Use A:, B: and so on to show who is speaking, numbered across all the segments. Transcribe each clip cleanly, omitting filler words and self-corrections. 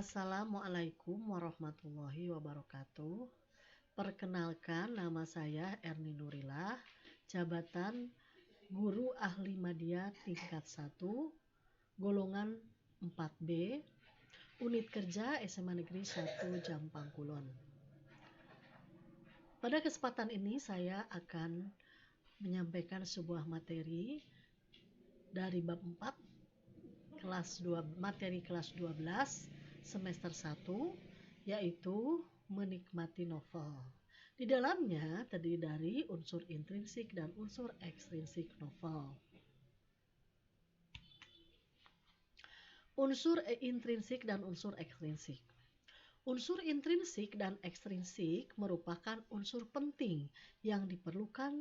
A: Assalamualaikum warahmatullahi wabarakatuh. Perkenalkan, nama saya Erni Nurillah, jabatan Guru Ahli Madya tingkat 1, golongan 4B, unit kerja SMA Negeri 1 Jampang Kulon. Pada kesempatan ini saya akan menyampaikan sebuah materi dari bab 4 materi kelas 12 semester 1, yaitu menikmati novel. Di dalamnya terdiri dari unsur intrinsik dan unsur ekstrinsik novel. Unsur intrinsik dan unsur ekstrinsik. Unsur intrinsik dan ekstrinsik merupakan unsur penting yang diperlukan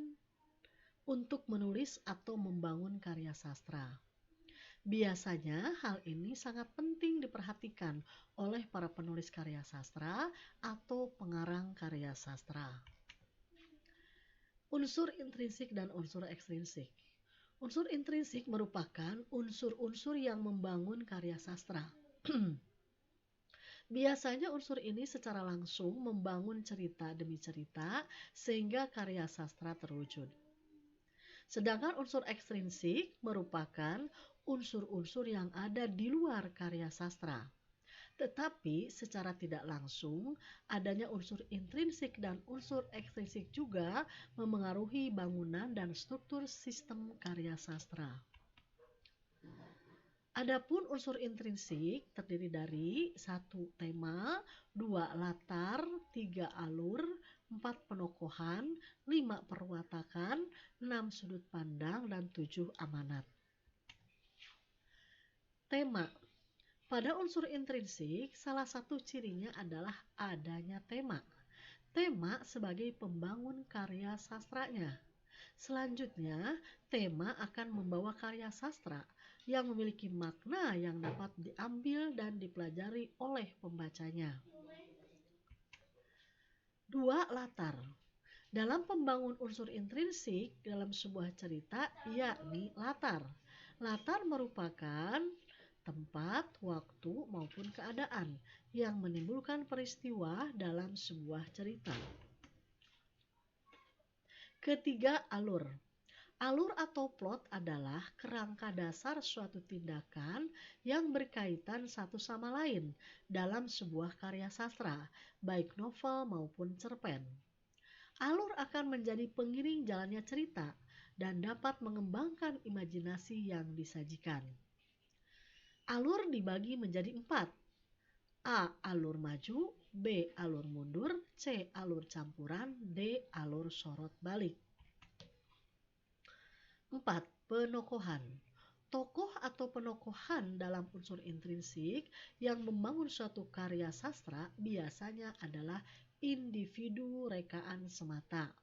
A: untuk menulis atau membangun karya sastra. Biasanya hal ini sangat penting diperhatikan oleh para penulis karya sastra atau pengarang karya sastra. Unsur intrinsik dan unsur ekstrinsik. Unsur intrinsik merupakan unsur-unsur yang membangun karya sastra. Biasanya unsur ini secara langsung membangun cerita demi cerita sehingga karya sastra terwujud. Sedangkan unsur ekstrinsik merupakan unsur-unsur yang ada di luar karya sastra. Tetapi secara tidak langsung, adanya unsur intrinsik dan unsur ekstrinsik juga memengaruhi bangunan dan struktur sistem karya sastra. Adapun unsur intrinsik terdiri dari 1 tema, 2 latar, 3 alur, 4 penokohan, 5 perwatakan, 6 sudut pandang, dan 7 amanat. Tema. Pada unsur intrinsik, salah satu cirinya adalah adanya tema. Tema sebagai pembangun karya sastranya. Selanjutnya, tema akan membawa karya sastra yang memiliki makna yang dapat diambil dan dipelajari oleh pembacanya. 2. Latar. Dalam pembangun unsur intrinsik dalam sebuah cerita, yakni latar. Latar merupakan tempat, waktu, maupun keadaan yang menimbulkan peristiwa dalam sebuah cerita. Ketiga, alur. Alur atau plot adalah kerangka dasar suatu tindakan yang berkaitan satu sama lain dalam sebuah karya sastra, baik novel maupun cerpen. Alur akan menjadi pengiring jalannya cerita dan dapat mengembangkan imajinasi yang disajikan. Alur dibagi menjadi 4. A. Alur maju, B. Alur mundur, C. Alur campuran, D. Alur sorot balik. 4. Penokohan. Tokoh atau penokohan dalam unsur intrinsik yang membangun suatu karya sastra biasanya adalah individu rekaan semata.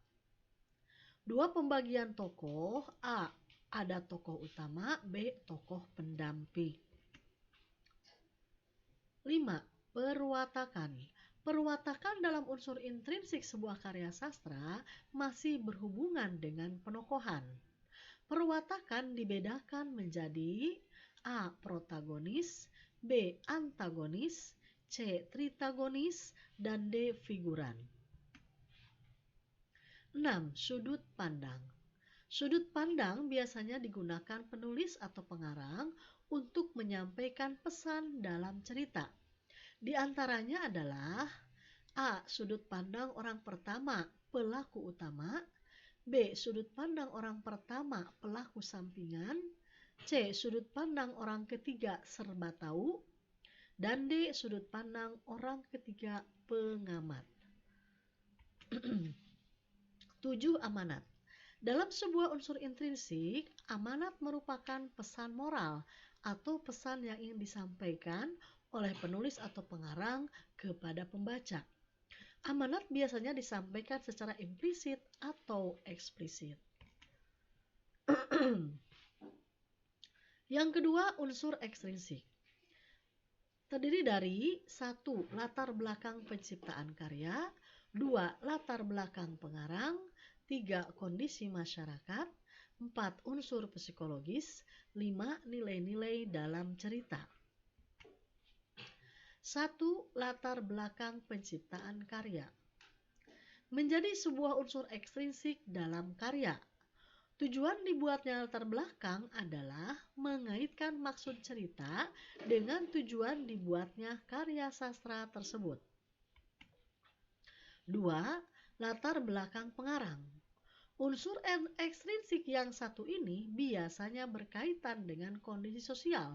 A: 2 pembagian tokoh. A. Ada tokoh utama, B. Tokoh pendamping. 5. Perwatakan. Perwatakan dalam unsur intrinsik sebuah karya sastra masih berhubungan dengan penokohan. Perwatakan dibedakan menjadi A. Protagonis, B. Antagonis, C. Tritagonis, dan D. Figuran. 6. Sudut pandang. Sudut pandang biasanya digunakan penulis atau pengarang untuk menyampaikan pesan dalam cerita. Di antaranya adalah A. Sudut pandang orang pertama, pelaku utama, B. Sudut pandang orang pertama, pelaku sampingan, C. Sudut pandang orang ketiga, serba tahu, dan D. Sudut pandang orang ketiga, pengamat. 7. Amanat. Dalam sebuah unsur intrinsik, amanat merupakan pesan moral atau pesan yang ingin disampaikan oleh penulis atau pengarang kepada pembaca. Amanat biasanya disampaikan secara implisit atau eksplisit. Yang kedua, unsur ekstrinsik. Terdiri dari 1. Latar belakang penciptaan karya, 2. Latar belakang pengarang, 3. Kondisi masyarakat, 4. Unsur psikologis, 5. Nilai-nilai dalam cerita. 1. Latar belakang penciptaan karya. Menjadi sebuah unsur ekstrinsik dalam karya. Tujuan dibuatnya latar belakang adalah mengaitkan maksud cerita dengan tujuan dibuatnya karya sastra tersebut. 2. Latar belakang pengarang. Unsur ekstrinsik yang satu ini biasanya berkaitan dengan kondisi sosial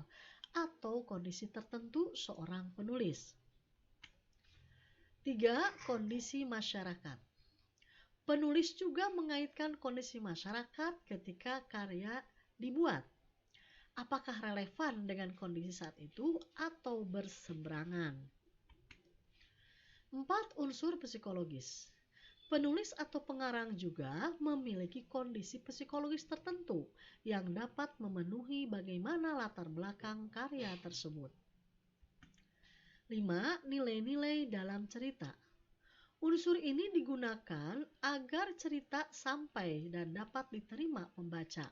A: atau kondisi tertentu seorang penulis. 3. Kondisi masyarakat. Penulis juga mengaitkan kondisi masyarakat ketika karya dibuat. Apakah relevan dengan kondisi saat itu atau berseberangan? 4. Unsur psikologis. Penulis atau pengarang juga memiliki kondisi psikologis tertentu yang dapat memenuhi bagaimana latar belakang karya tersebut. 5. Nilai-nilai dalam cerita. Unsur ini digunakan agar cerita sampai dan dapat diterima pembaca.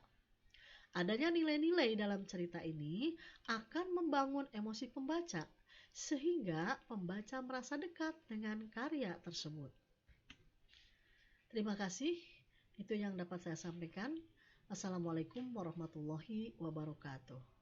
A: Adanya nilai-nilai dalam cerita ini akan membangun emosi pembaca, sehingga pembaca merasa dekat dengan karya tersebut. Terima kasih, itu yang dapat saya sampaikan. Assalamualaikum warahmatullahi wabarakatuh.